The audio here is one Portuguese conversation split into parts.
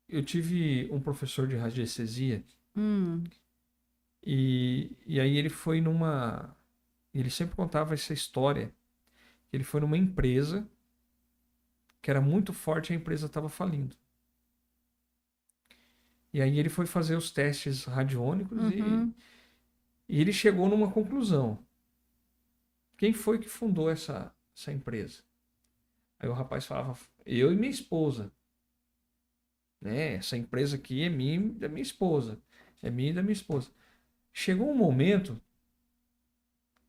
eu tive um professor de radiestesia Hum, e aí ele foi numa. Ele sempre contava essa história. Ele foi numa empresa que era muito forte e a empresa estava falindo. E aí ele foi fazer os testes radiônicos uhum. e ele chegou numa conclusão. Quem foi que fundou essa empresa? Aí o rapaz falava, eu e minha esposa. Né? Essa empresa aqui é minha e da minha esposa. É minha e da minha esposa. Chegou um momento,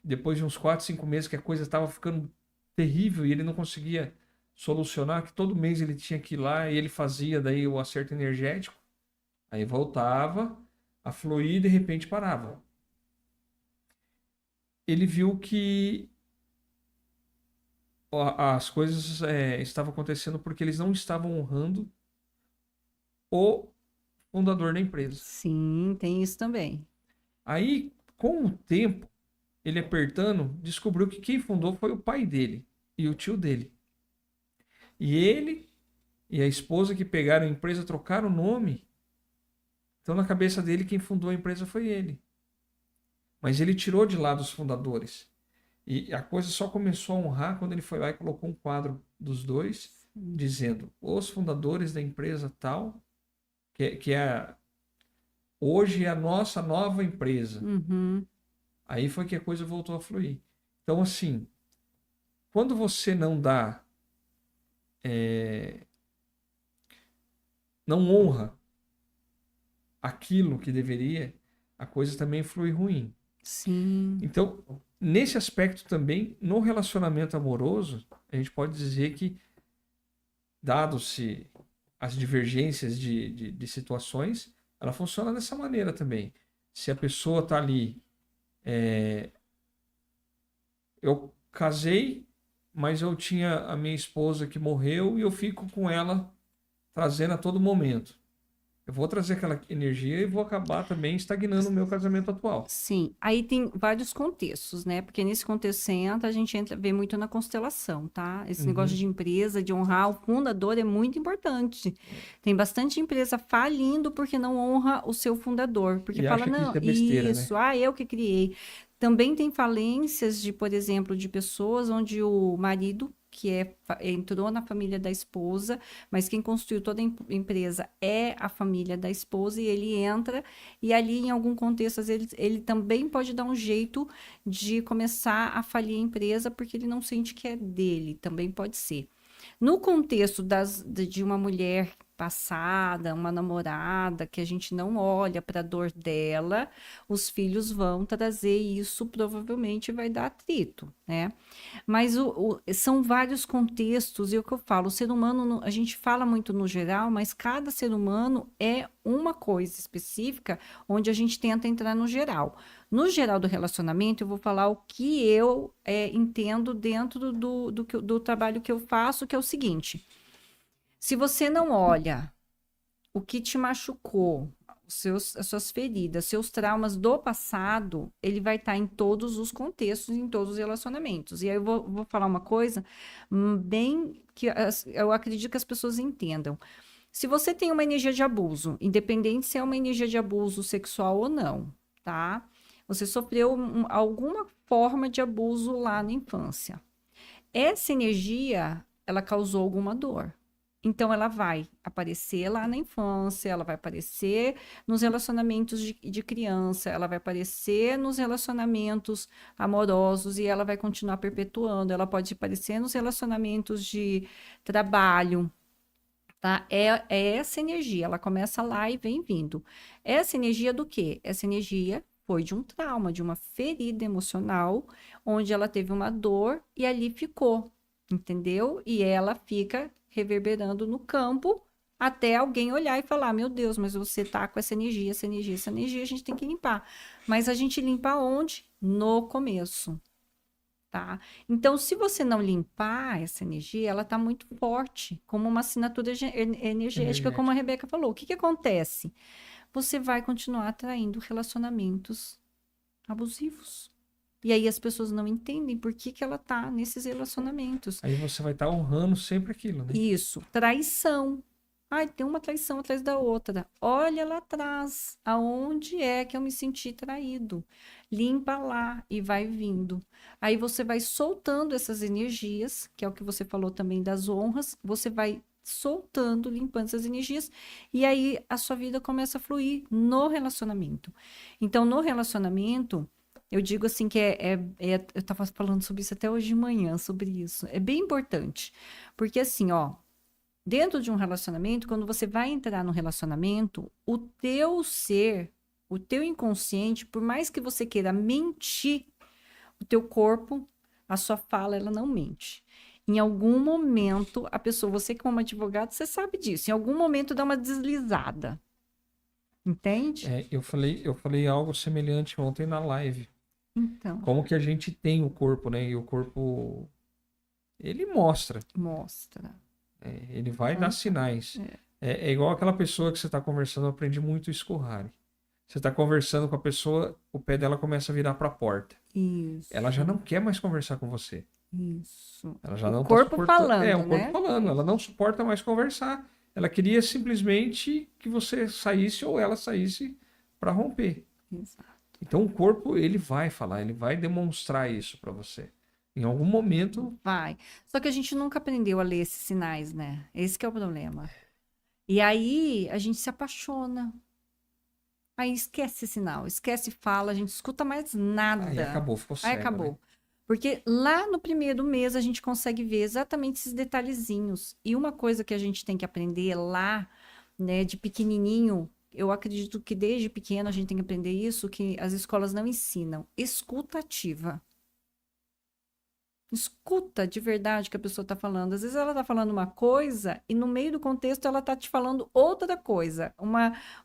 depois de uns 4, 5 meses, que a coisa estava ficando terrível e ele não conseguia solucionar, que todo mês ele tinha que ir lá e ele fazia daí o acerto energético. Aí voltava a fluir e de repente parava. Ele viu que as coisas estavam acontecendo porque eles não estavam honrando o fundador da empresa. Sim, tem isso também. Aí, com o tempo, ele apertando, descobriu que quem fundou foi o pai dele e o tio dele. E ele e a esposa que pegaram a empresa trocaram o nome. Então, na cabeça dele, quem fundou a empresa foi ele. Mas ele tirou de lado os fundadores. E a coisa só começou a honrar quando ele foi lá e colocou um quadro dos dois, dizendo: os fundadores da empresa tal, hoje é a nossa nova empresa. Uhum. Aí foi que a coisa voltou a fluir. Então, assim, quando você não dá, é, não honra aquilo que deveria, a coisa também flui ruim. Sim. Então, nesse aspecto também, no relacionamento amoroso, a gente pode dizer que, dado-se as divergências de situações, ela funciona dessa maneira também. Se a pessoa está ali, eu casei, mas eu tinha a minha esposa que morreu e eu fico com ela trazendo a todo momento. Eu vou trazer aquela energia e vou acabar também estagnando o meu casamento atual. Sim, aí tem vários contextos, né? Porque nesse contexto você entra, a gente entra, vê muito na constelação, tá? Esse negócio Uhum. de empresa, de honrar o fundador é muito importante. Tem bastante empresa falindo porque não honra o seu fundador, porque E fala, acha que não, isso é besteira, né? isso, eu que criei. Também tem falências de, por exemplo, de pessoas onde o marido, entrou na família da esposa, mas quem construiu toda a empresa é a família da esposa e ele entra e ali, em algum contexto, às vezes, ele também pode dar um jeito de começar a falir a empresa porque ele não sente que é dele, também pode ser. No contexto de uma mulher passada, uma namorada, que a gente não olha para a dor dela, os filhos vão trazer isso, provavelmente vai dar atrito, né? Mas são vários contextos, e o que eu falo, o ser humano, a gente fala muito no geral, mas cada ser humano é uma coisa específica, onde a gente tenta entrar no geral. No geral do relacionamento, eu vou falar o que eu entendo dentro do trabalho que eu faço, que é o seguinte: se você não olha o que te machucou, as suas feridas, seus traumas do passado, ele vai estar em todos os contextos, em todos os relacionamentos. E aí eu vou falar uma coisa bem que eu acredito que as pessoas entendam. Se você tem uma energia de abuso, independente se é uma energia de abuso sexual ou não, tá? Você sofreu alguma forma de abuso lá na infância. Essa energia, ela causou alguma dor. Então, ela vai aparecer lá na infância, ela vai aparecer nos relacionamentos de criança, ela vai aparecer nos relacionamentos amorosos e ela vai continuar perpetuando. Ela pode aparecer nos relacionamentos de trabalho, tá? É essa energia, ela começa lá e vem vindo. Essa energia do quê? Essa energia foi de um trauma, de uma ferida emocional, onde ela teve uma dor e ali ficou, entendeu? E ela fica reverberando no campo até alguém olhar e falar: Meu Deus, mas você tá com essa energia, essa energia, essa energia, a gente tem que limpar. Mas a gente limpa onde? No começo. Tá? Então, se você não limpar essa energia, ela está muito forte, como uma assinatura energética, como a Energética. Rebeca falou. O que que acontece? Você vai continuar atraindo relacionamentos abusivos. E aí as pessoas não entendem por que que ela está nesses relacionamentos. Aí você vai estar honrando sempre aquilo, né? Isso, traição. Ai, tem uma traição atrás da outra. Olha lá atrás, aonde é que eu me senti traído. Limpa lá e vai vindo. Aí você vai soltando essas energias, que é o que você falou também das honras, você vai soltando, limpando essas energias, e aí a sua vida começa a fluir no relacionamento. Então, no relacionamento, eu digo assim que eu estava falando sobre isso até hoje de manhã, sobre isso. É bem importante, porque assim, ó, dentro de um relacionamento, quando você vai entrar no relacionamento, o teu ser, o teu inconsciente, por mais que você queira mentir, o teu corpo, a sua fala, ela não mente. Em algum momento, a pessoa, você como advogado, você sabe disso, em algum momento dá uma deslizada. Entende? Eu falei algo semelhante ontem na live. Então, Como que a gente tem o corpo, né? E o corpo, ele mostra, mostra. ele vai dar Fantástico. sinais. É igual aquela pessoa que você está conversando, eu aprendi muito isso com o Harry. Você está conversando com a pessoa, o pé dela começa a virar para a porta. Ela já Isso, não quer mais conversar com você. isso. Ela já O não está corpo suportando. É, falando, o corpo né? falando. Ela não suporta mais conversar. Ela queria simplesmente que você saísse ou ela saísse para romper. Exato. Então o corpo, ele vai falar, ele vai demonstrar isso para você. Em algum momento, Vai. Só que a gente nunca aprendeu a ler esses sinais, né? Esse que é o problema. E aí a gente se apaixona. Aí esquece sinal, esquece fala, a gente escuta mais aí nada. acabou, ficou Aí cego, né? acabou. Porque lá no primeiro mês a gente consegue ver exatamente esses detalhezinhos. E uma coisa que a gente tem que aprender lá, né, de pequenininho, eu acredito que desde pequeno a gente tem que aprender isso, que as escolas não ensinam. Escuta ativa. Escuta de verdade o que a pessoa está falando. Às vezes ela está falando uma coisa e no meio do contexto ela está te falando outra coisa,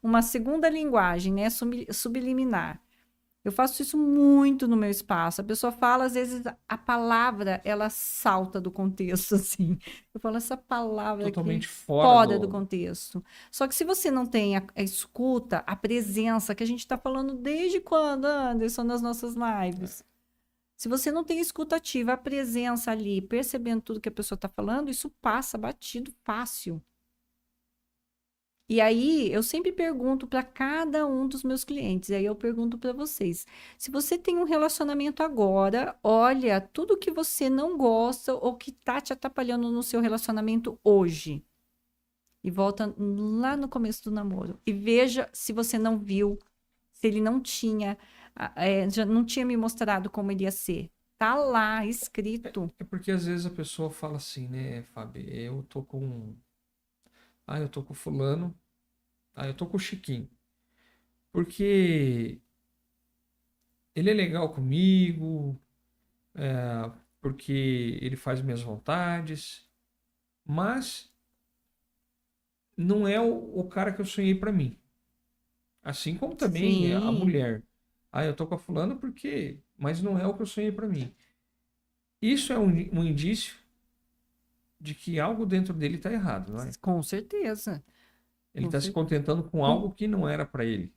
uma segunda linguagem, né, subliminar. Eu faço isso muito no meu espaço. A pessoa fala, às vezes a palavra ela salta do contexto, assim. Eu falo essa palavra aqui Totalmente fora fora do do. contexto. Só que se você não tem a escuta, a presença, que a gente está falando desde quando, Anderson, nas nossas lives. Se você não tem escuta ativa, a presença ali, percebendo tudo que a pessoa está falando, isso passa batido fácil. E aí, eu sempre pergunto para cada um dos meus clientes, e aí eu pergunto para vocês: se você tem um relacionamento agora, olha tudo que você não gosta ou que está te atrapalhando no seu relacionamento hoje. E volta lá no começo do namoro. E veja se você não viu, se ele não tinha, já não tinha me mostrado como ele ia ser. Tá lá, escrito. É porque às vezes a pessoa fala assim, né, Fábio? Eu tô com fulano. Eu tô com o Chiquinho. Porque ele é legal comigo, porque ele faz minhas vontades, mas não é o cara que eu sonhei pra mim. Assim como também a Sim, mulher. Eu tô com a fulana porque. Mas não é o que eu sonhei pra mim. Isso é um indício de que algo dentro dele tá errado, não é? com certeza. Ele Com tá se certeza. contentando com algo que não era pra ele.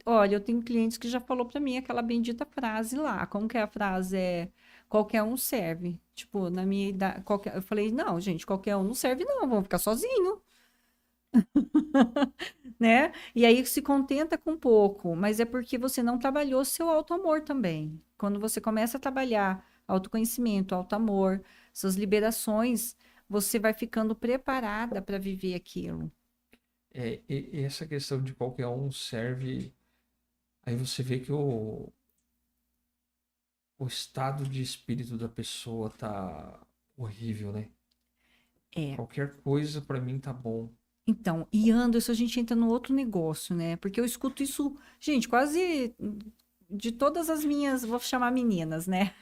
Olha, eu tenho clientes que já falou para mim aquela bendita frase lá. Como que é a frase? É qualquer um serve. Tipo, na minha idade, eu falei, não, gente, qualquer um não serve, não, vamos ficar sozinho, né? E aí se contenta com pouco, mas é porque você não trabalhou seu auto-amor também. Quando você começa a trabalhar autoconhecimento, auto-amor, suas liberações, você vai ficando preparada para viver aquilo. E essa questão de qualquer um serve. Aí você vê que o estado de espírito da pessoa tá horrível, né? É. Qualquer coisa pra mim tá bom. Então, e Anderson, a gente entra no outro negócio, né? Porque eu escuto isso, gente, quase de todas as minhas, vou chamar meninas, né?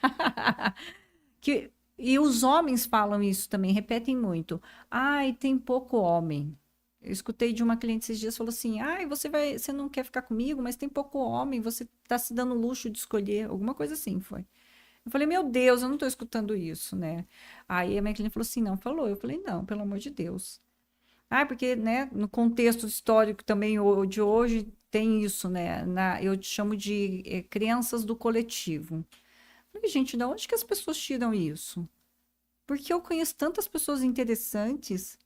E os homens falam isso também, repetem muito. Ai, tem pouco homem. Eu escutei de uma cliente esses dias, falou assim: ai, você não quer ficar comigo, mas tem pouco homem, você tá se dando o luxo de escolher, alguma coisa assim foi. Eu falei, meu Deus, eu não tô escutando isso, né? Aí a minha cliente falou assim: não, falou. Eu falei, não, pelo amor de Deus. Ah, porque, né, no contexto histórico também de hoje tem isso, né? Eu chamo de crenças do coletivo. Eu falei, gente, de onde que as pessoas tiram isso? Porque eu conheço tantas pessoas interessantes,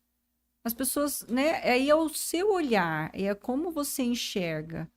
As pessoas, né? Aí é o seu olhar, é como você enxerga.